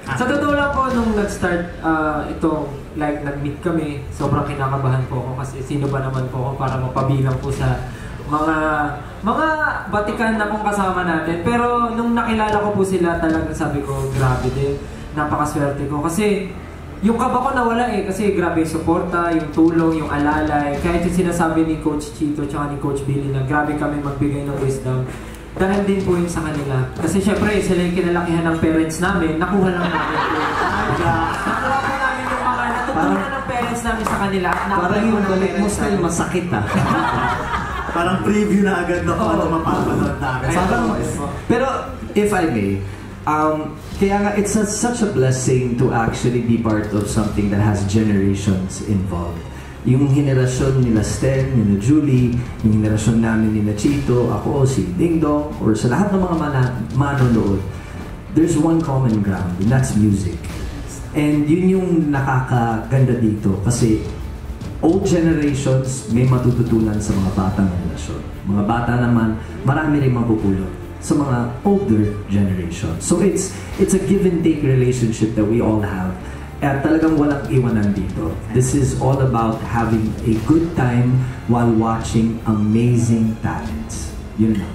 Sa totoo lang po, nung nag-start ito, like nag-meet kami, sobrang kinakabahan po ako kasi sino ba naman po ako para mapabilang po sa mga batikan na pong kasama natin. Pero nung nakilala ko po sila, talagang sabi ko, grabe din, napakaswerte ko. Kasi yung kaba ko nawala eh, kasi grabe yung suporta, yung tulong, yung alalay. Kahit yung sinasabi ni Coach Chito at ni Coach Billy na grabe kami magbigay ng wisdom, dahil din po yun sa kanila. Kasi syempre, sila yung kinalakihan ng parents namin, nakuha lang namin po. Nakuha po namin yung mga natutunan ng parents namin sa kanila. Parang yung balik mo style masakit ah. Parang preview na agad na kung ano mapapanood namin. Pero, if I may, kaya nga, it's such a blessing to actually be part of something that has generations involved. Yung henerasyon nila Stan, nila Julie, yung henerasyon namin nila Chito, ako, si Ding Dong, or sa lahat ng mga manonood, there's one common ground, and that's music. And yun yung nakakaganda dito, kasi old generations may matututunan sa mga batang henerasyon. Mga bata naman, marami rin mapupulot sa mga older generation. So it's a give and take relationship that we all have. At talagang walang iwanan dito. This is all about having a good time while watching amazing talents. Yun lang.